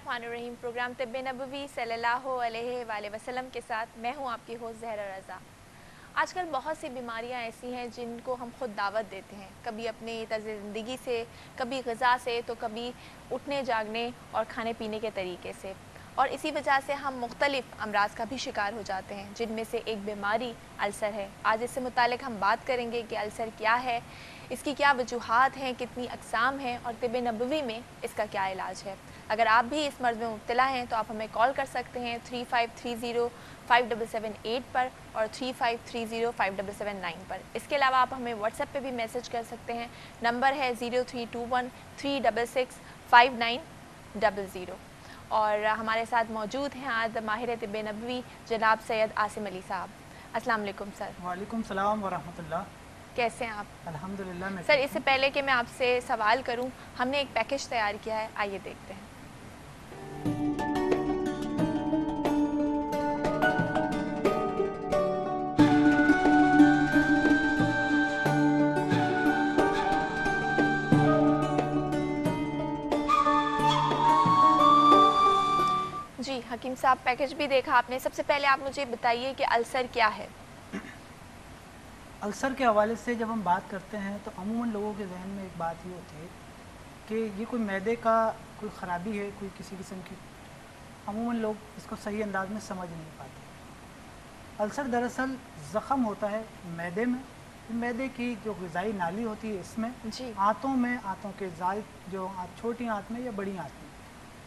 बिस्मिल्लाहिर्रहमानिर्रहीम। प्रोग्राम तिब्बे नबवी सल्लल्लाहु अलैहि वसल्लम के साथ मैं हूं आपकी होस्ट ज़हरा रज़ा। आजकल बहुत सी बीमारियां ऐसी हैं जिनको हम खुद दावत देते हैं, कभी अपने तर्ज़ ज़िंदगी से, कभी ग़िज़ा से, तो कभी उठने जागने और खाने पीने के तरीके से, और इसी वजह से हम मुख्तलिफ़ अमराज़ का भी शिकार हो जाते हैं, जिनमें से एक बीमारी अल्सर है। आज इससे मुतालिक हम बात करेंगे कि अल्सर क्या है, इसकी क्या वजूहात हैं, कितनी अक़साम हैं और तिब्बे नबवी में इसका क्या इलाज है। अगर आप भी इस मर्ज़ में मुब्तला हैं तो आप हमें कॉल कर सकते हैं 3530-5778 पर और 3530-5779 पर। इसके अलावा आप हमें व्हाट्सएप पे भी मैसेज कर सकते हैं, नंबर है 0321-366-5900। और हमारे साथ मौजूद हैं आज माहिर तिब्बे नबवी जनाब सैयद आसिम अली साहब। अस्सलाम वालेकुम सर। वालेकुम सलाम व रहमतुल्लाह। कैसे हैं आप? अल्हम्दुलिल्लाह। सर, इससे पहले कि मैं आपसे सवाल करूं, हमने एक पैकेज तैयार किया है, आइए देखते हैं। जी हकीम साहब, पैकेज भी देखा आपने। सबसे पहले आप मुझे बताइए कि अल्सर क्या है? अल्सर के हवाले से जब हम बात करते हैं तो अमूमन लोगों के जहन में एक बात ये होती है कि ये कोई मैदे का कोई ख़राबी है, कोई किसी किस्म की। अमूमन लोग इसको सही अंदाज में समझ नहीं पाते। अल्सर दरअसल ज़ख़म होता है मैदे में, मैदे की जो ग़िज़ाई नाली होती है इसमें, आंतों में, आंतों के ज़ायद जो छोटी आंत में या बड़ी आंत में,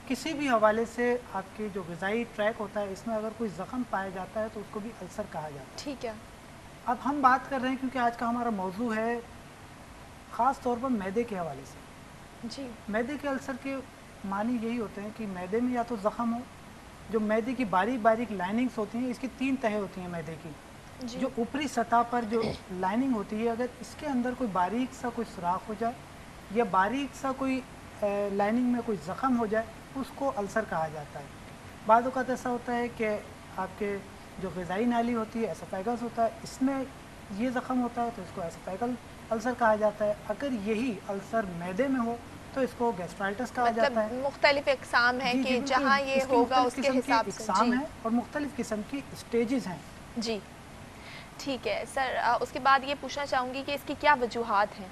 किसी भी हवाले से आपकी जो ग़िज़ाई ट्रैक होता है इसमें अगर कोई ज़ख़म पाया जाता है तो उसको भी अल्सर कहा जाता है। ठीक है। अब हम बात कर रहे हैं क्योंकि आज का हमारा मौजू है ख़ास तौर पर मैदे के हवाले से। जी। मैदे के अल्सर के मानी यही होते हैं कि मैदे में या तो ज़ख़म हो, जो मैदे की बारीक बारीक लाइनिंग्स होती हैं, इसकी 3 तहें होती हैं मैदे की। जो ऊपरी सतह पर जो लाइनिंग होती है, अगर इसके अंदर कोई बारीक सा कोई सुराख हो जाए या बारीक सा कोई लाइनिंग में कोई ज़ख़म हो जाए, उसको अल्सर कहा जाता है। बाद वक़्त ऐसा होता है कि आपके जो ग़िज़ाई नाली होती है, एसोफेगस होता है, इसमें ये ज़ख़म होता है तो इसको एसोफेगल अल्सर कहा जाता है। अगर यही अल्सर मैदे में हो तो इसको गैस्ट्राइटिस कहा जाता है। मुख्तलिफ इक़साम है कि जहाँ ये होगा उसके हिसाब से इक़साम है और मुख्तलिफ किस्म की स्टेजेस हैं। जी ठीक है सर। उसके बाद ये पूछना चाहूँगी कि इसकी क्या वजूहात हैं?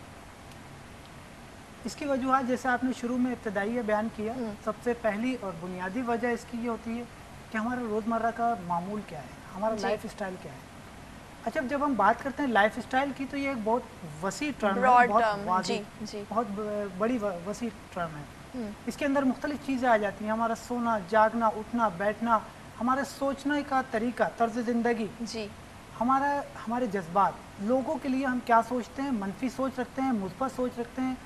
इसकी वजूहात जैसे आपने शुरू में इब्तदाई बयान किया, सबसे पहली और बुनियादी वजह इसकी ये होती है कि हमारा रोज़मर्रा का मामूल क्या है, हमारा लाइफ स्टाइल क्या है। अच्छा, जब हम बात करते हैं लाइफ स्टाइल की तो ये एक बहुत वसी टर्म है, बहुत बड़ी वसी टर्म है। इसके अंदर मुख्तलिफ चीज़ें आ जाती हैं, हमारा सोना, जागना, उठना, बैठना, हमारा सोचने का तरीका, तर्ज ज़िंदगी, हमारे जज्बात, लोगों के लिए हम क्या सोचते हैं, मनफी सोच रखते हैं, मुस्बत सोच रखते हैं,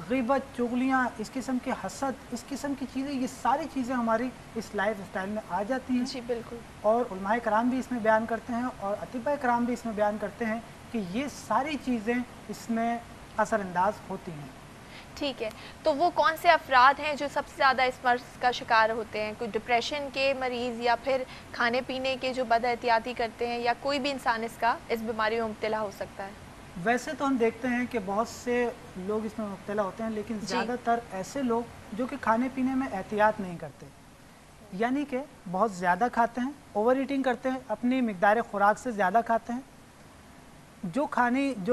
ग़ीबत, चुगलियाँ, इस किस्म के हसद, इस किस्म की चीज़ें, ये सारी चीज़ें हमारी इस लाइफ स्टाइल में आ जाती हैं। जी बिल्कुल। और उलमाए कराम भी इसमें बयान करते हैं और अतिबा कराम भी इसमें बयान करते हैं कि ये सारी चीज़ें इसमें असरअंदाज होती हैं। ठीक है, तो वो कौन से अफराद हैं जो सबसे ज़्यादा इस मर्ज़ का शिकार होते हैं? कोई डिप्रेशन के मरीज़ या फिर खाने पीने के जो बदएहतियाती करते हैं, या कोई भी इंसान इस बीमारी में मुब्तला हो सकता है? वैसे तो हम देखते हैं कि बहुत से लोग इसमें मुब्तला होते हैं, लेकिन ज़्यादातर ऐसे लोग जो कि खाने पीने में एहतियात नहीं करते, यानी कि बहुत ज़्यादा खाते हैं, ओवर ईटिंग करते हैं, अपनी मिकदार ख़ुराक से ज़्यादा खाते हैं। जो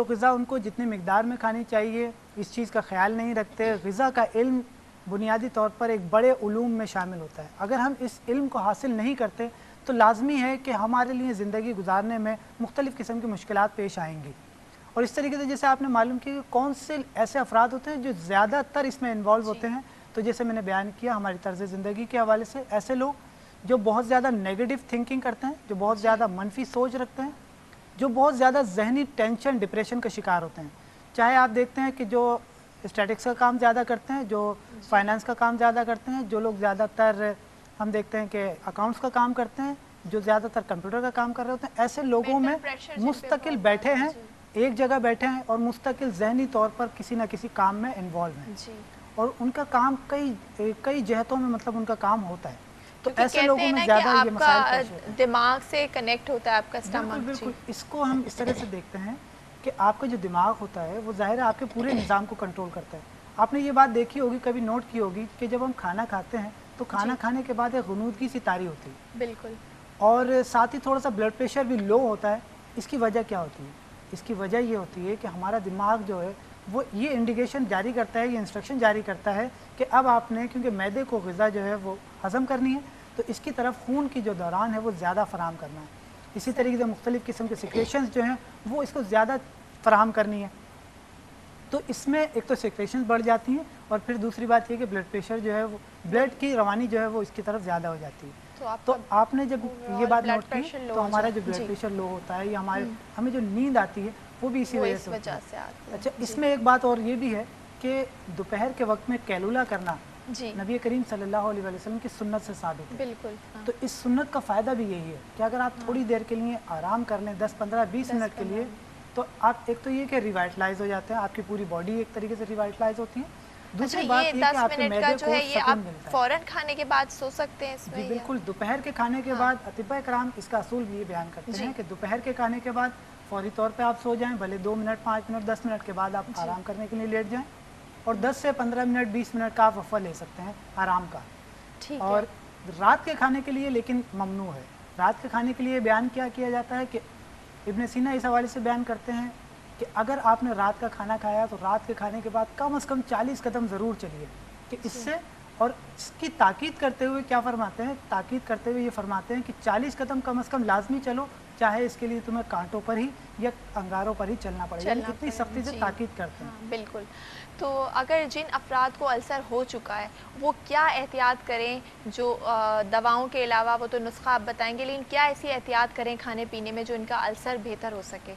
ग़िज़ा उनको जितनी मिकदार में खानी चाहिए इस चीज़ का ख्याल नहीं रखते। ग़िज़ा का इल्म बुनियादी तौर पर एक बड़े उलूम में शामिल होता है। अगर हम इस इल्म को हासिल नहीं करते तो लाजमी है कि हमारे लिए ज़िंदगी गुजारने में मुख्तलिफ़ किस्म की मुश्किलात पेश आएंगी। और इस तरीके से जैसे आपने मालूम किया कि कौन से ऐसे अफराद होते हैं जो ज़्यादातर इसमें इन्वॉल्व होते हैं, तो जैसे मैंने बयान किया हमारी तर्ज़ ज़िंदगी के हवाले से, ऐसे लोग जो बहुत ज़्यादा नेगेटिव थिंकिंग करते हैं, जो बहुत ज़्यादा मनफी सोच रखते हैं, जो बहुत ज़्यादा जहनी टेंशन, डिप्रेशन का शिकार होते हैं। चाहे आप देखते हैं कि जो स्टैटिक्स का काम ज़्यादा करते हैं, जो फाइनेंस का काम ज़्यादा करते हैं, जो लोग ज़्यादातर हम देखते हैं कि अकाउंट्स का काम करते हैं, जो ज़्यादातर कंप्यूटर का काम कर रहे होते हैं, ऐसे लोगों में मुस्तकिल बैठे हैं, एक जगह बैठे हैं और मुस्तकिल ज़हनी तौर पर किसी न किसी काम में इन्वॉल्व हैं और उनका काम कई जहतों में मतलब उनका काम होता है। तो ऐसे लोगों में ज़्यादा ये मसाइल दिमाग से कनेक्ट होता है आपका स्टमक। बिल्कुल, इसको हम इस तरह से देखते हैं कि आपका जो दिमाग होता है वो ज़ाहिर है आपके पूरे निज़ाम को कंट्रोल करता है। आपने ये बात देखी होगी, कभी नोट की होगी कि जब हम खाना खाते हैं तो खाना खाने के बाद एक गुनूदगी सी तारी होती है, बिल्कुल, और साथ ही थोड़ा सा ब्लड प्रेशर भी लो होता है। इसकी वजह क्या होती है? इसकी वजह ये होती है कि हमारा दिमाग जो है वो ये इंडिकेशन जारी करता है, ये इंस्ट्रक्शन जारी करता है कि अब आपने, क्योंकि मैदे को ग़िज़ा जो है वो हज़म करनी है, तो इसकी तरफ खून की जो दौरान है वो ज़्यादा फराहम करना है। इसी तरीके से मुख्तलिफ़ किस्म के सिक्रेशंस जो हैं वो इसको ज़्यादा फराहम करनी है। तो इसमें एक तो सिक्रेशंस बढ़ जाती हैं, और फिर दूसरी बात ये कि ब्लड प्रेशर जो है वो, ब्लड की रवानी जो है वो इसकी तरफ ज़्यादा हो जाती है। तो आपने जब ये बात नोट की तो हमारा जो ब्लड प्रेशर लो होता है या हमें जो नींद आती है वो भी इसी वजह से होती है। अच्छा, इसमें एक बात और ये भी है कि दोपहर के वक्त में कैलूला करना नबी करीम सल्लल्लाहु अलैहि वसल्लम की सुन्नत से साबित है। बिल्कुल, तो इस सुन्नत का फ़ायदा भी यही है कि अगर आप थोड़ी देर के लिए आराम कर लें, 10, 15, 20 मिनट के लिए, तो आप एक तो ये कि रिवाइटलाइज हो जाते हैं, आपकी पूरी बॉडी एक तरीके से रिवाइटलाइज होती है। अच्छा, ये 10 मिनट का जो है ये आप फौरन खाने के बाद सो सकते हैं इसमें? जी बिल्कुल, दोपहर के खाने के बाद अतिबा कराम इसका असूल भी ये बयान करते हैं कि दोपहर के खाने के बाद फौरी तौर पे आप सो जाएं, भले 2 मिनट, 5 मिनट, 10 मिनट के बाद आप आराम करने के लिए लेट जाएं, और 10 से 15 मिनट, 20 मिनट का आप वफ़ा ले सकते हैं आराम का। ठीक और है। रात के खाने के लिए लेकिन ममनू है। रात के खाने के लिए बयान क्या किया जाता है कि इब्न सीना इस हवाले से बयान करते हैं कि अगर आपने रात का खाना खाया तो रात के खाने के बाद कम से कम 40 कदम ज़रूर चलिए, कि इससे, और इसकी ताकीद करते हुए क्या फरमाते हैं, ताकीद करते हुए ये फरमाते हैं कि 40 कदम कम से कम लाजमी चलो, चाहे इसके लिए तुम्हें कांटों पर ही या अंगारों पर ही चलना पड़ेगा। इतनी सख्ती से ताकीद करते हैं। हाँ, बिल्कुल। तो अगर जिन अफराद को अल्सर हो चुका है वो क्या एहतियात करें, जो दवाओं के अलावा, वो तो नुस्खा आप बताएंगे, लेकिन क्या ऐसी एहतियात करें खाने पीने में जो इनका अल्सर बेहतर हो सके?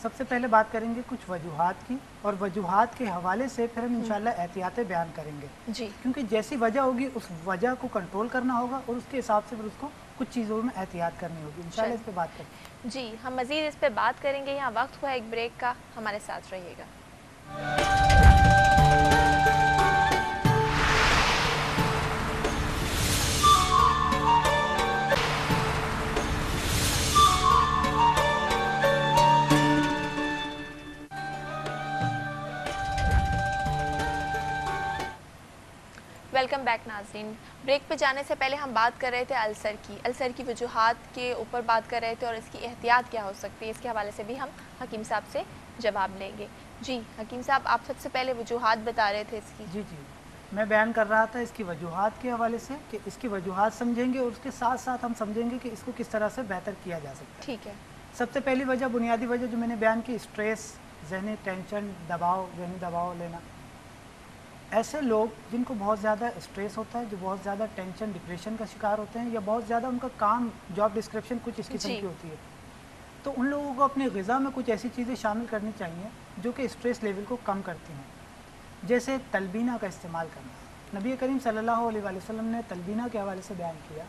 सबसे पहले बात करेंगे कुछ वजूहात की, और वजूहात के हवाले से फिर हम इंशाल्लाह एहतियातें बयान करेंगे जी। क्योंकि जैसी वजह होगी उस वजह को कंट्रोल करना होगा, और उसके हिसाब से फिर उसको कुछ चीज़ों में एहतियात करनी होगी। इंशाल्लाह इस पर बात करेंगे। जी, हम मज़ीद इस पर बात करेंगे। यहाँ वक्त हुआ एक ब्रेक का, हमारे साथ रहिएगा। वेलकम बैक नाज़रीन। ब्रेक पे जाने से पहले हम बात कर रहे थे अल्सर की वजूहात के ऊपर बात कर रहे थे, और इसकी एहतियात क्या हो सकती है, इसके हवाले से भी हम हकीम साहब से जवाब लेंगे। जी हकीम साहब, आप सबसे पहले वजूहात बता रहे थे इसकी। जी जी, मैं बयान कर रहा था इसकी वजूहात के हवाले से कि इसकी वजूहात समझेंगे और उसके साथ साथ हम समझेंगे कि इसको किस तरह से बेहतर किया जा सकता है। ठीक है। सबसे पहली वजह, बुनियादी वजह जो मैंने बयान की, स्ट्रेस, जहनी टेंशन, दबाव, जहनी दबाव लेना। ऐसे लोग जिनको बहुत ज़्यादा स्ट्रेस होता है, जो बहुत ज़्यादा टेंशन, डिप्रेशन का शिकार होते हैं, या बहुत ज़्यादा उनका काम, जॉब डिस्क्रिप्शन कुछ इस किस्म की होती है, तो उन लोगों को अपनी ग़िज़ा में कुछ ऐसी चीज़ें शामिल करनी चाहिए जो कि स्ट्रेस लेवल को कम करती हैं। जैसे तलबीना का इस्तेमाल करना। नबी करीम सल्लल्लाहु अलैहि वसल्लम ने तलबीना के हवाले से बयान किया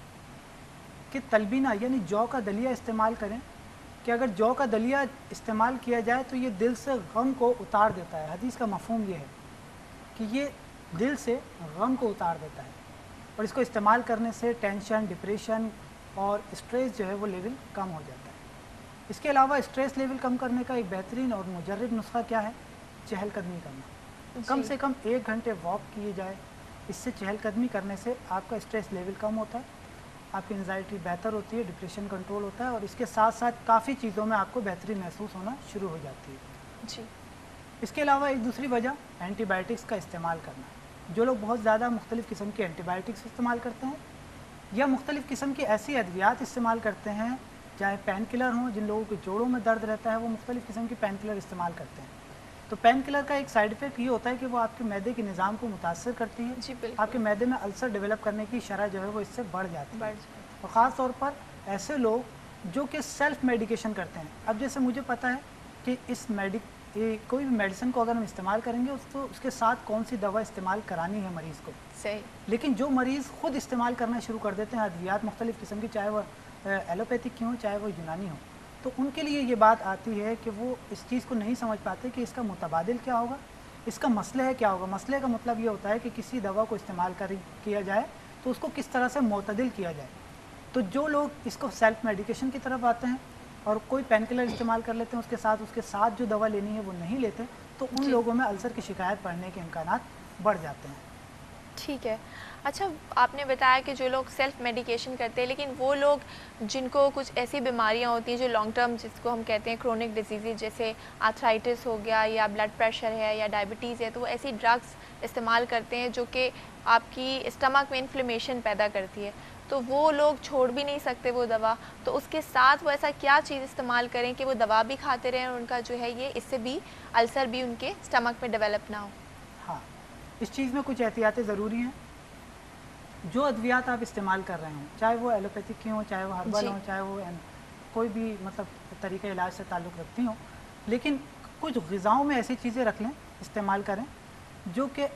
कि तलबीना यानी जौ का दलिया इस्तेमाल करें, कि अगर जौ का दलिया इस्तेमाल किया जाए तो ये दिल से गम को उतार देता है। हदीस का मफ़हूम ये है कि ये दिल से गम को उतार देता है, और इसको इस्तेमाल करने से टेंशन, डिप्रेशन और स्ट्रेस जो है वो लेवल कम हो जाता है। इसके अलावा स्ट्रेस लेवल कम करने का एक बेहतरीन और मुजर्रब नुस्खा क्या है? चहलकदमी करना। कम से कम 1 घंटे वॉक किए जाए, इससे चहलकदमी करने से आपका स्ट्रेस लेवल कम होता है, आपकी एंजाइटी बेहतर होती है, डिप्रेशन कंट्रोल होता है, और इसके साथ साथ काफ़ी चीज़ों में आपको बेहतरीन महसूस होना शुरू हो जाती है। जी। इसके अलावा एक दूसरी वजह एंटीबायोटिक्स का इस्तेमाल करना। जो लोग बहुत ज़्यादा मुख्तलिफ़ किस्म के एंटीबायोटिक्स इस्तेमाल करते हैं, या मुख्तलिफ़ किस्म की ऐसी अद्वियात इस्तेमाल करते हैं, चाहे पेन किलर हों, जिन लोगों के जोड़ों में दर्द रहता है वो मुख्तलिफ़ किस्म की पेन किलर इस्तेमाल करते हैं, तो पेन किलर का एक साइड इफ़ेक्ट ये होता है कि वो आपके मैदे के निज़ाम को मुतासर करती है। जी बिल्कुल। आपके मैदे में अल्सर डेवलप करने की शरह जो है वो इससे बढ़ जाती है। और ख़ास तौर पर ऐसे लोग जो कि सेल्फ मेडिकेशन करते हैं। अब जैसे मुझे पता है कि कोई भी मेडिसिन को अगर हम इस्तेमाल करेंगे तो उसके साथ कौन सी दवा इस्तेमाल करानी है मरीज़ को, सही। लेकिन जो मरीज़ ख़ुद इस्तेमाल करना शुरू कर देते हैं अद्वियात मुख्तलिफ़ किस्म की, चाहे वह एलोपैथिक की हो चाहे वो यूनानी हो, तो उनके लिए ये बात आती है कि वो इस चीज़ को नहीं समझ पाते कि इसका मुतबादिल क्या होगा, इसका मसला है क्या होगा। मसले का मतलब ये होता है कि किसी दवा को इस्तेमाल किया जाए तो उसको किस तरह से मुतदिल किया जाए। तो जो लोग इसको सेल्फ मेडिकेशन की तरफ आते हैं और कोई पेन किलर इस्तेमाल कर लेते हैं, उसके साथ जो दवा लेनी है वो नहीं लेते, तो उन लोगों में अल्सर की शिकायत पड़ने के इम्कानात बढ़ जाते हैं। ٹھیک ہے. اچھا آپ نے بتایا کہ جو لوگ سیلف میڈیکیشن کرتے ہیں، لیکن وہ لوگ جن کو کچھ ایسی بیماریاں ہوتی ہیں جو لانگ ٹرم، جس کو ہم کہتے ہیں کرونک ڈیزیزز، جیسے آرتھرائٹس ہو گیا یا بلڈ پریشر ہے یا ڈائبٹیز ہے، تو وہ ایسی ڈرگس استعمال کرتے ہیں جو کہ آپ کی اسٹمک میں انفلیمیشن پیدا کرتی ہے، تو وہ لوگ چھوڑ بھی نہیں سکتے وہ دوا. تو اس کے ساتھ وہ ایسا کیا چیز استعمال کریں کہ وہ دوا بھی کھاتے رہیں اور ان کا جو ہے یہ اس سے بھی السر بھی ان کے اسٹمک میں ڈیولپ نہ ہو؟ ہاں، اس چیز میں کچھ احتیاطیں ضروری ہیں. جو ادویات آپ استعمال کر رہے ہیں، چاہے وہ ایلوپیتھک کی ہوں، چاہے وہ ہربل جی ہوں، چاہے وہ کوئی بھی مطلب طریقہ علاج سے تعلق رکھتی ہوں، لیکن کچھ غذاؤں میں ایسی چیزیں رکھ لیں، استعمال کریں جو کہ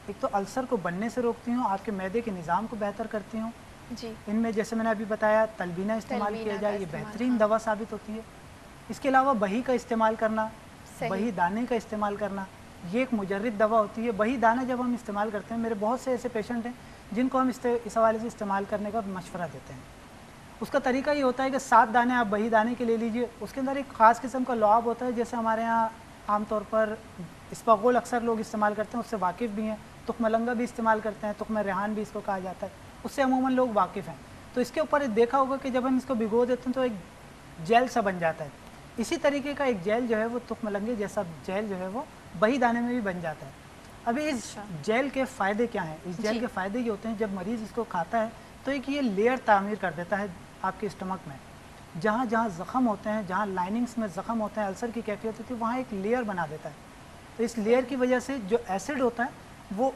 ایک تو السر کو بننے سے روکتی ہوں، آپ کے معدے کے نظام کو بہتر کرتی ہوں. جی. ان میں جیسے میں نے ابھی بتایا تلبینہ استعمال کیا تلبینہ کا جائے، یہ استعمال، بہترین ہاں دوا ثابت ہوتی ہے. اس کے علاوہ بہی کا استعمال کرنا، صحیح. بہی دانے کا استعمال کرنا، یہ ایک مجرد دوا ہوتی ہے. بہی دانہ جب ہم استعمال کرتے ہیں، میرے بہت سے ایسے پیشنٹ ہیں جن کو ہم اس حوالے سے استعمال کرنے کا مشورہ دیتے ہیں. اس کا طریقہ یہ ہوتا ہے کہ 7 دانے آپ بہی دانے کے لے لیجئے. اس کے اندر ایک خاص قسم کا لعاب ہوتا ہے، جیسے ہمارے ہاں عام طور پر اسپغول اکثر لوگ استعمال کرتے ہیں، اس سے واقف بھی ہیں. تخم لنگا بھی استعمال کرتے ہیں، تخم ریحان بھی اس کو کہا جاتا ہے، اس سے عموماً لوگ واقف ہیں. تو اس کے اوپر دیکھا ہوگا کہ جب ہم اس کو بھگو دیتے ہیں تو ایک جیل سا بن جاتا ہے. اسی طریقے کا ایک جیل جو ہے وہ تخم لنگے جیسا جیل جو ہے وہ بہی دانے میں بھی بن جاتا ہے. ابھی اس جیل کے فائدے کیا ہیں؟ اس جیل کے فائدے یہ ہوتے ہیں جب مریض اس کو کھاتا ہے تو ایک یہ لیئر تعمیر کر دیتا ہے آپ کے اسٹمک میں. جہاں جہاں زخم ہوتے ہیں، جہاں لائننگز میں زخم ہوتے ہیں، السر کی کیفیت ہوتی ہے، وہاں ایک لیئر بنا دیتا ہے. تو اس لیئر کی وجہ سے جو ایسڈ ہوتا ہے وہ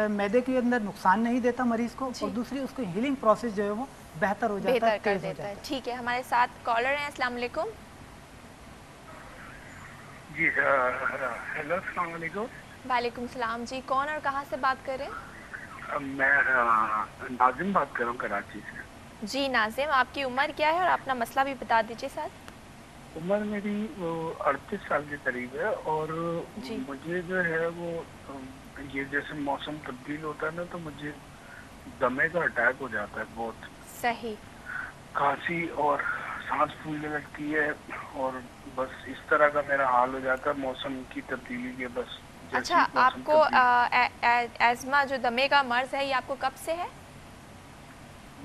معدے کے اندر نقصان نہیں دیتا مریض کو، اور دوسری اس کو ہیلنگ پروسیس جو ہے وہ بہتر ہو جاتا ہے، تیز ہو جاتا ہے. ٹھیک ہے. ہمارے ساتھ کالر ہیں. السلام علیکم. جی ہیلو، السلام علیکم. وعلیکم السلام. جی کون اور کہاں سے بات کر رہے ہیں؟ میں ناظم بات کر رہا ہوں کراچی سے. جی ناظم، آپ کی عمر کیا ہے اور اپنا مسئلہ بھی بتا دیجیے ساتھ. عمر میری 38 سال کے قریب ہے، اور مجھے جو ہے وہ یہ جیسے موسم تبدیل ہوتا ہے نا تو مجھے دمے کا اٹیک ہو جاتا ہے بہت. صحیح. کھانسی اور سانس پھولنے لگتی ہے، اور بس اس طرح کا میرا حال ہو جاتا ہے موسم کی تبدیلی کے. بس اچھا، آپ کو ایزما جو دمے کا مرض ہے یہ آپ کو کب سے ہے؟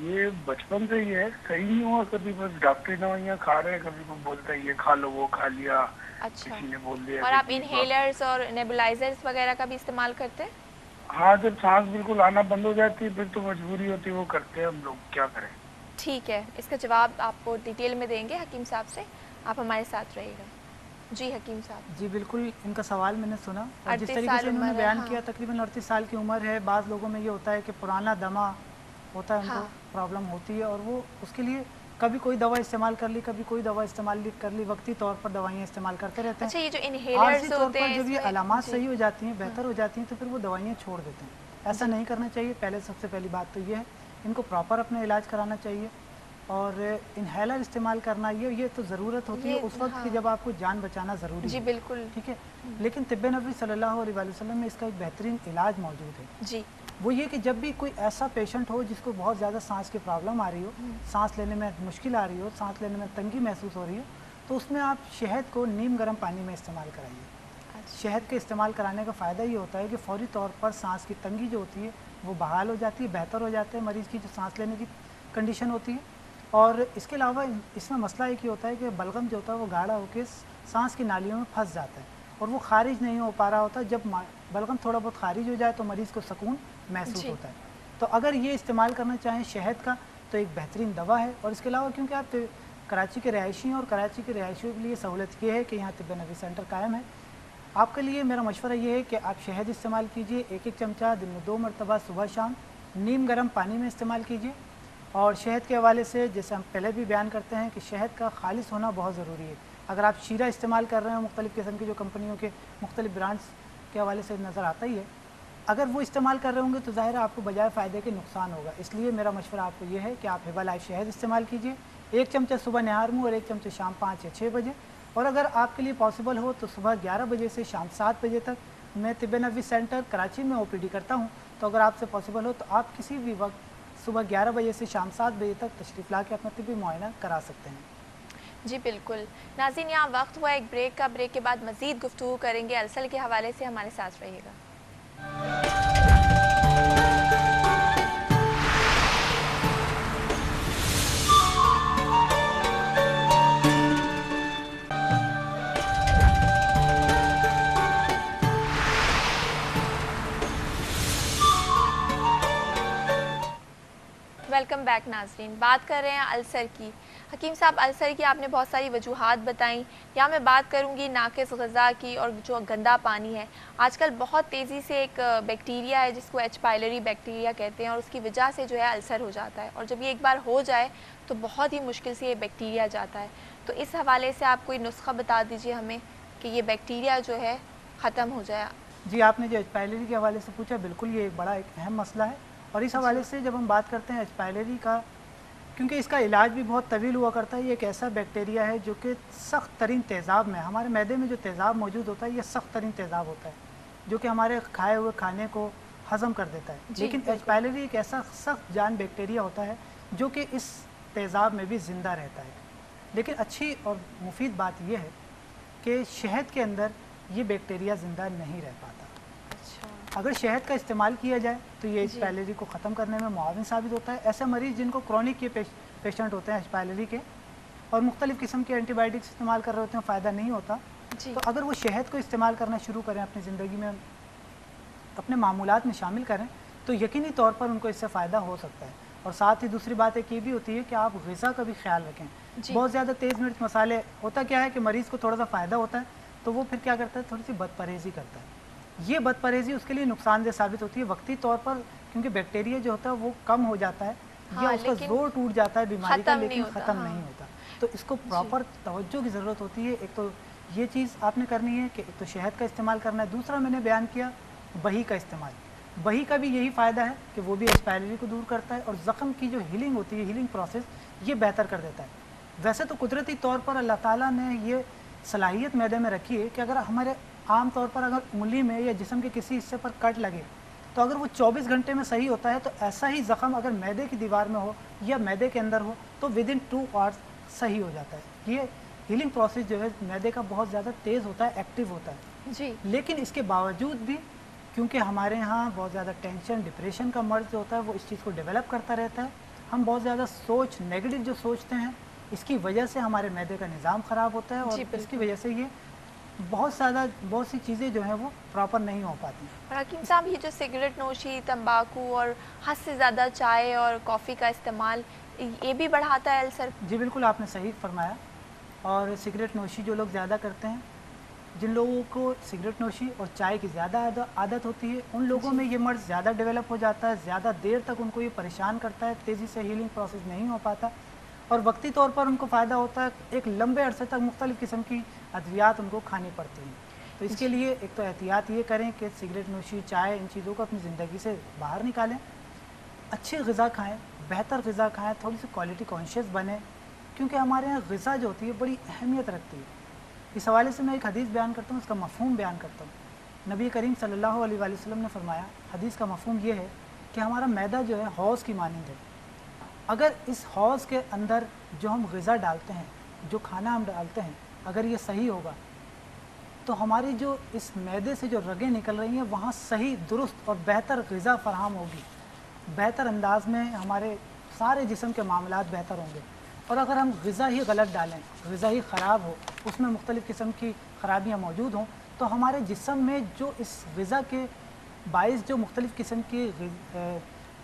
یہ بچپن سے ہی ہے، صحیح نہیں ہوا کبھی، بس ڈاکٹری دوائیاں کھا رہے ہیں، کبھی کوئی بولتا ہے یہ کھا لو، وہ کھا لیا. اچھا. کسی نے بول دیا اور کہ آپ جی انہیلرز اور نیبولائزرز وغیرہ کا بھی استعمال کرتے ہیں؟ ہاں، جب سانس بالکل آنا بند ہو جاتی ہے پھر تو مجبوری ہوتی ہے، وہ کرتے ہیں ہم لوگ، کیا کریں. ٹھیک ہے، اس کا جواب آپ کو ڈیٹیل میں دیں گے حکیم صاحب سے. آپ ہمارے ساتھ رہیے گا. جی حکیم صاحب. جی بالکل، ان کا سوال میں نے سنا، اور جس 38 طریقے سال سے انہوں نے عمر ہے. بیان ہاں کیا تقریباً 38 سال کی عمر ہے. بعض لوگوں میں یہ ہوتا ہے کہ پرانا دمہ ہوتا ہے، ان کو ہاں پرابلم ہوتی ہے، اور وہ اس کے لیے کبھی کوئی دوا استعمال کر لی، کبھی کوئی دوا استعمال کر لی، وقتی طور پر دوائیاں استعمال کرتے رہتے ہیں. اچھا، یہ جو عارضی انہیلرز طور ہوتے پر ہیں جب اس یہ میں علامات جی صحیح ہو جاتی ہیں، بہتر ہو جاتی ہیں، تو پھر وہ دوائیاں چھوڑ دیتے ہیں. ایسا نہیں کرنا چاہیے. پہلے سب سے پہلی بات تو یہ ہے ان کو پراپر اپنا علاج کرانا چاہیے. اور انہیلر استعمال کرنا یہ تو ضرورت ہوتی ہے یہ اس وقت کہ جب آپ کو جان بچانا ضروری جی ہے. بالکل. ٹھیک ہے، لیکن طب نبوی صلی اللہ علیہ وسلم میں اس کا ایک بہترین علاج موجود ہے. جی. وہ یہ کہ جب بھی کوئی ایسا پیشنٹ ہو جس کو بہت زیادہ سانس کی پرابلم آ رہی ہو، سانس لینے میں مشکل آ رہی ہو، سانس لینے میں تنگی محسوس ہو رہی ہو، تو اس میں آپ شہد کو نیم گرم پانی میں استعمال کرائیے. شہد کے استعمال کرانے کا فائدہ یہ ہوتا ہے کہ فوری طور پر سانس کی تنگی جو ہوتی ہے وہ بحال ہو جاتی ہے، بہتر ہو جاتے ہیں مریض کی جو سانس لینے کی کنڈیشن ہوتی ہے. اور اس کے علاوہ اس میں مسئلہ ایک ہی ہوتا ہے کہ بلغم جو ہوتا ہے وہ گاڑھا ہو کے سانس کی نالیوں میں پھنس جاتا ہے اور وہ خارج نہیں ہو پا رہا ہوتا. جب بلغم تھوڑا بہت خارج ہو جائے تو مریض کو سکون محسوس جی ہوتا ہے. تو اگر یہ استعمال کرنا چاہیں شہد کا تو ایک بہترین دوا ہے. اور اس کے علاوہ کیونکہ آپ کراچی کے رہائشی ہیں اور کراچی کے رہائشیوں کے لیے سہولت یہ ہے کہ یہاں طب نبوی سینٹر قائم ہے، آپ کے لیے میرا مشورہ یہ ہے کہ آپ شہد استعمال کیجئے. 1 چمچہ دن میں 2 مرتبہ صبح شام نیم گرم پانی میں استعمال کیجئے. اور شہد کے حوالے سے جیسے ہم پہلے بھی بیان کرتے ہیں کہ شہد کا خالص ہونا بہت ضروری ہے. اگر آپ شیرہ استعمال کر رہے ہیں مختلف قسم کی جو کمپنیوں کے مختلف برانڈز کے حوالے سے نظر آتا ہی ہے، اگر وہ استعمال کر رہے ہوں گے تو ظاہر ہے آپ کو بجائے فائدے کے نقصان ہوگا. اس لیے میرا مشورہ آپ کو یہ ہے کہ آپ ہبا لائف شہد استعمال کیجئے. 1 چمچہ صبح نہار منہ اور 1 چمچہ شام 5 یا 6 بجے. اور اگر آپ کے لیے پاسبل ہو تو صبح 11 بجے سے شام 7 بجے تک میں طب نبوی سینٹر کراچی میں OPD کرتا ہوں. تو اگر آپ سے پاسبل ہو تو آپ کسی بھی وقت صبح 11 بجے سے شام 7 بجے تک تشریف لا کے اپنا طبی معائنہ کرا سکتے ہیں. جی بالکل. ناظرین، یہاں وقت ہوا ایک بریک کا. بریک کے بعد مزید گفتگو کریں گے السر کے حوالے سے. ہمارے ساتھ رہیے گا. वेलकम बैक नाजरीन। बात कर रहे हैं अल्सर की। हकीम साहब, अल्सर की आपने बहुत सारी वजूहात बताई। यहाँ मैं बात करूँगी नाक़िस ग़िज़ा की और जो गंदा पानी है। आजकल बहुत तेज़ी से एक बैक्टीरिया है जिसको एच पायलरी बैक्टीरिया कहते हैं और उसकी वजह से जो है अल्सर हो जाता है, और जब ये एक बार हो जाए तो बहुत ही मुश्किल से ये बैक्टीरिया जाता है। तो इस हवाले से आप कोई नुस्खा बता दीजिए हमें कि ये बैक्टीरिया जो है ख़त्म हो जाए। जी, आपने जो एच पायलरी के हवाले से पूछा, बिल्कुल ये एक बड़ा एक अहम मसला है। और इस हवाले से जब हम बात करते हैं एच पायलरी का, क्योंकि इसका इलाज भी बहुत तवील हुआ करता है, ये एक ऐसा बैक्टीरिया है जो कि सख्त तरीन तेज़ाब में, हमारे मैदे में जो तेज़ाब मौजूद होता है ये सख्त तरीन तेज़ाब होता है जो कि हमारे खाए हुए खाने को हज़म कर देता है। लेकिन एच पायलरी एक ऐसा सख्त जान बैक्टीरिया होता है जो कि इस तेज़ाब में भी ज़िंदा रहता है। लेकिन अच्छी और मुफीद बात यह है कि शहद के अंदर ये बैक्टीरिया ज़िंदा नहीं रह पाता। अगर शहद का इस्तेमाल किया जाए तो ये एच पायलरी को ख़त्म करने में मुआविन साबित होता है। ऐसे मरीज़ जिनको क्रॉनिक के पेशेंट होते हैं एच पायलरी के और मुख्तलिफ़ किस्म के एंटीबायोटिक्स इस्तेमाल कर रहे होते हैं, फ़ायदा नहीं होता, तो अगर वो शहद को इस्तेमाल करना शुरू करें, अपनी ज़िंदगी में अपने मामूलात में शामिल करें, तो यकीनी तौर पर उनको इससे फ़ायदा हो सकता है। और साथ ही दूसरी बात एक ये भी होती है कि आप ग़िज़ा का भी ख्याल रखें। बहुत ज़्यादा तेज़ मिर्च मसाले, होता क्या है कि मरीज़ को थोड़ा सा फ़ायदा होता है तो वो फिर क्या करता है, थोड़ी सी बदपरहेज़ी करता है। ये बदपरहेज़ी उसके लिए नुकसानदेह साबित होती है वक्ती तौर पर, क्योंकि बैक्टीरिया जो होता है वो कम हो जाता है या उसका जोर टूट जाता है बीमारी का, लेकिन ख़त्म नहीं होता। तो इसको प्रॉपर तवज्जो की ज़रूरत होती है। एक तो ये चीज़ आपने करनी है कि एक तो शहद का इस्तेमाल करना है, दूसरा मैंने बयान किया बही का इस्तेमाल। बही का भी यही फ़ायदा है कि वो भी एच पायलरी को दूर करता है और ज़ख़म की जो हीलिंग होती है, हीलिंग प्रोसेस, ये बेहतर कर देता है। वैसे तो कुदरती तौर पर अल्लाह ताला ने ये सलाहियत मैदे में रखी है कि अगर हमारे आम तौर पर अगर उंगली में या जिस्म के किसी हिस्से पर कट लगे तो अगर वो 24 घंटे में सही होता है, तो ऐसा ही ज़ख़म अगर मैदे की दीवार में हो या मैदे के अंदर हो तो विदिन 2 आवर्स सही हो जाता है। ये हीलिंग प्रोसेस जो है मैदे का बहुत ज़्यादा तेज़ होता है, एक्टिव होता है जी। लेकिन इसके बावजूद भी क्योंकि हमारे यहाँ बहुत ज़्यादा टेंशन, डिप्रेशन का मर्ज़ जो होता है वो इस चीज़ को डेवलप करता रहता है। हम बहुत ज़्यादा नेगेटिव जो सोचते हैं, इसकी वजह से हमारे मैदे का निज़ाम ख़राब होता है और इसकी वजह से ये बहुत सी चीज़ें जो हैं वो प्रॉपर नहीं हो पाती। और हकीम साहब, ये जो सिगरेट नोशी, तंबाकू और हद से ज़्यादा चाय और कॉफ़ी का इस्तेमाल, ये भी बढ़ाता है अल्सर? जी बिल्कुल, आपने सही फरमाया। और सिगरेट नोशी जो लोग ज़्यादा करते हैं, जिन लोगों को सिगरेट नोशी और चाय की ज़्यादा आदत होती है, उन लोगों में ये मर्ज़ ज़्यादा डेवलप हो जाता है, ज़्यादा देर तक उनको ये परेशान करता है, तेज़ी से हीलिंग प्रोसेस नहीं हो पाता और वक्ती तौर पर उनको फ़ायदा होता है, एक लंबे अरसे तक मुख्तलिफ़ किस्म की अद्वियात उनको खानी पड़ती हैं। तो इसके लिए एक तो एहतियात ये करें कि सिगरेट नोशी, चाय, इन चीज़ों को अपनी ज़िंदगी से बाहर निकालें, अच्छी ग़िज़ा खाएँ, बेहतर ग़िज़ा खाएँ, थोड़ी सी क्वालिटी कॉन्शियस बने, क्योंकि हमारे यहाँ ग़िज़ा जो होती है बड़ी अहमियत रखती है। इस हवाले से मैं एक हदीस बयान करता हूँ, उसका मफ़हूम बयान करता हूँ। नबी करीम सल्लल्लाहु अलैहि वसल्लम ने फरमाया, हदीस का मफ़हूम ये है कि हमारा मैदा जो है हौज़ की मानिंद है। अगर इस हौज़ के अंदर जो हम ग़िज़ा डालते हैं, जो खाना हम डालते हैं, अगर ये सही होगा तो हमारी जो इस मैदे से जो रगें निकल रही हैं वहाँ सही, दुरुस्त और बेहतर ग़िज़ा फ़राहम होगी, बेहतर अंदाज में हमारे सारे जिस्म के मामलात बेहतर होंगे। और अगर हम ग़िज़ा ही गलत डालें, ग़िज़ा ही ख़राब हो, उसमें मुख्तलिफ़ किस्म की ख़राबियाँ मौजूद हों, तो हमारे जिस्म में जो इस ग़िज़ा के बाइस जो मुख्तलिफ़ किस्म की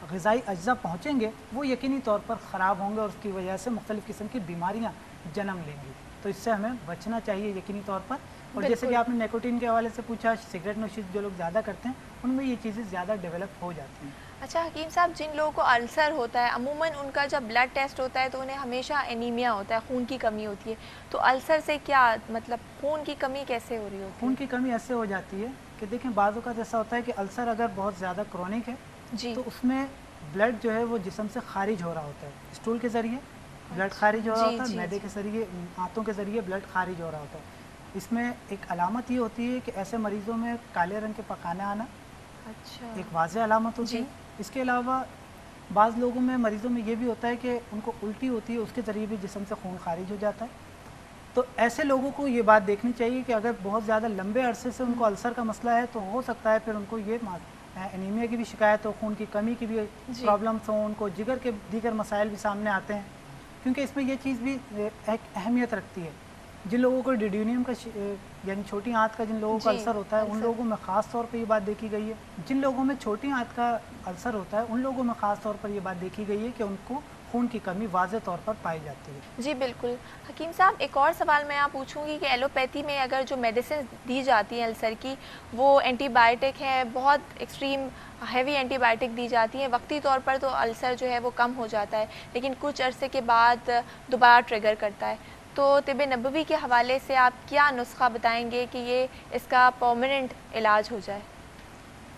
ग़िज़ाई अज्जा पहुँचेंगे वो यकीनी तौर पर ख़राब होंगे और उसकी वजह से मुख्तलिफ़ किस्म की बीमारियाँ जन्म लेंगी। तो इससे हमें बचना चाहिए यकीनी तौर पर। और जैसे कि आपने निकोटीन के हवाले से पूछा, सिगरेट नोशी जो लोग ज़्यादा करते हैं उनमें ये चीज़ें ज़्यादा डेवलप हो जाती हैं। अच्छा हकीम साहब, जिन लोगों को अल्सर होता है, अमूमन उनका जब ब्लड टेस्ट होता है तो उन्हें हमेशा एनीमिया होता है, खून की कमी होती है। तो अल्सर से क्या मतलब, खून की कमी कैसे हो रही होती है? खून की कमी ऐसे हो जाती है कि देखें, बाज़ औक़ात ऐसा होता है कि अल्सर अगर बहुत ज़्यादा क्रॉनिक है जी, तो उसमें ब्लड जो है वो जिस्म से खारिज हो रहा होता है, स्टूल के ज़रिए ब्लड खारिज हो रहा होता है, मैदे के ज़रिए, आंतों के ज़रिए ब्लड खारिज हो रहा होता है। इसमें एक अलामत ये होती है कि ऐसे मरीज़ों में काले रंग के पखाने आना एक वाज़ेह अलामत होती है। इसके अलावा बाज़ लोगों में, मरीज़ों में ये भी होता है कि उनको उल्टी होती है, उसके ज़रिए भी जिस्म से खून खारिज हो जाता है। तो ऐसे लोगों को ये बात देखनी चाहिए कि अगर बहुत ज़्यादा लंबे अरसे से उनको अल्सर का मसला है तो हो सकता है फिर उनको ये एनीमिया की भी शिकायत हो, खून की कमी की भी प्रॉब्लम्स हों, उनको जिगर के दीगर मसाइल भी सामने आते हैं, क्योंकि इसमें ये चीज़ भी एक अहमियत रखती है जिन लोगों को डिड्यूनियम का यानी छोटी आंत का जिन लोगों को जी, अल्सर होता है उन अल्सर। लोगों में ख़ास तौर पर ये बात देखी गई है। जिन लोगों में छोटी आंत का अल्सर होता है उन लोगों में ख़ास तौर पर ये बात देखी गई है कि उनको खून की कमी वाज़ेह तौर पर पाई जाती है। जी बिल्कुल। हकीम साहब, एक और सवाल मैं यहाँ पूछूंगी कि एलोपैथी में अगर जो मेडिसिन दी जाती हैं अल्सर की, वो एंटीबायोटिक है, बहुत एक्सट्रीम हैवी एंटीबायोटिक दी जाती हैं, वक्ती तौर पर तो अल्सर जो है वो कम हो जाता है, लेकिन कुछ अरसे के बाद दोबारा ट्रिगर करता है। तो तिब नबवी के हवाले से आप क्या नुस्खा बताएंगे कि ये इसका परमानेंट इलाज हो जाए?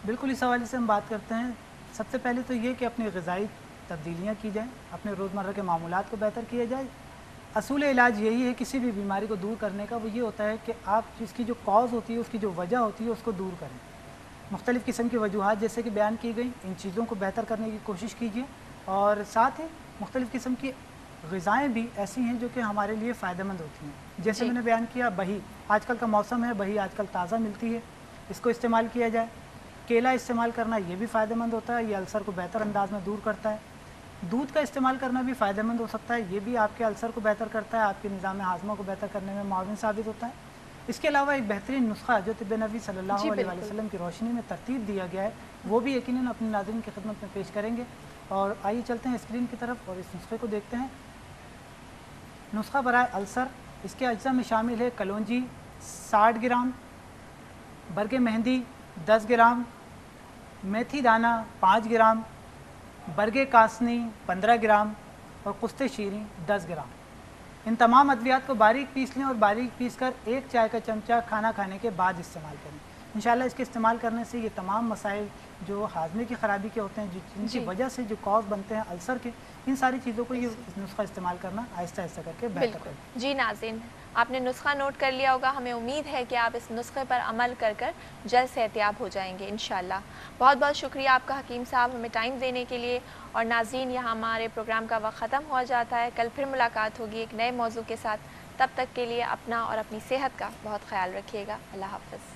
बिल्कुल, इस हवाले से हम बात करते हैं। सबसे पहले तो ये कि अपनी ग़िज़ाई तब्दीलियाँ की जाएँ, अपने रोज़मर्रा के मामूलात को बेहतर किया जाए। असूल इलाज यही है किसी भी बीमारी को दूर करने का, वो ये होता है कि आप जिसकी जो कॉज़ होती है, उसकी जो वजह होती है, उसको दूर करें। मुख्तलिफ़ किस्म की वजूहात जैसे कि बयान की गई, इन चीज़ों को बेहतर करने की कोशिश कीजिए। और साथ ही मुख्तलिफ़ किस्म की ग़िज़ाएँ भी ऐसी हैं जो कि हमारे लिए फ़ायदेमंद होती हैं। जैसे मैंने बयान किया, बही, आजकल का मौसम है, बही आजकल ताज़ा मिलती है, इसको इस्तेमाल किया जाए। केला इस्तेमाल करना ये भी फ़ायदेमंद होता है, ये अल्सर को बेहतर अंदाज में दूर करता है। दूध का इस्तेमाल करना भी फ़ायदेमंद हो सकता है, ये भी आपके अल्सर को बेहतर करता है, आपके निज़ाम हाज़मा को बेहतर करने में मुआविन साबित होता है। इसके अलावा एक बेहतरीन नुस्खा जो तिब नबी सल्लल्लाहु अलैहि वसल्लम की रोशनी में तरतीब दिया गया है, वो भी यकीनन अपने नाज़रीन की खिदमत में पेश करेंगे। और आइए चलते हैं स्क्रीन की तरफ और इस नुस्खे को देखते हैं। नुस्खा बराए अल्सर, इसके अज्जा में शामिल है कलौंजी 60 ग्राम, बरगे मेहंदी 10 ग्राम, मेथी दाना 5 ग्राम, बरगे कासनी 15 ग्राम और कुश्ते शीरी 10 ग्राम। इन तमाम अद्वियात को बारीक पीस लें और बारीक पीस कर 1 चाय का चमचा खाना खाने के बाद इस्तेमाल करें। इंशाल्लाह इसके इस्तेमाल करने से ये तमाम मसाइल जो हाजमे की ख़राबी के होते हैं, जिनकी वजह से जो कॉज बनते हैं अल्सर के, इन सारी चीज़ों को ये नुस्खा इस्तेमाल करना आहिस्ता आहिस्ता करके बेहतर करें। जी नाज़रीन, आपने नुस्खा नोट कर लिया होगा। हमें उम्मीद है कि आप इस नुस्खे पर अमल कर कर जल्द सेहतियाब हो जाएंगे इंशाल्लाह। बहुत बहुत शुक्रिया आपका हकीम साहब, हमें टाइम देने के लिए। और नाज़रीन, यहाँ हमारे प्रोग्राम का वक्त ख़त्म हो जाता है। कल फिर मुलाकात होगी एक नए मौजू के साथ। तब तक के लिए अपना और अपनी सेहत का बहुत ख्याल रखिएगा। अल्लाह हाफ़िज़।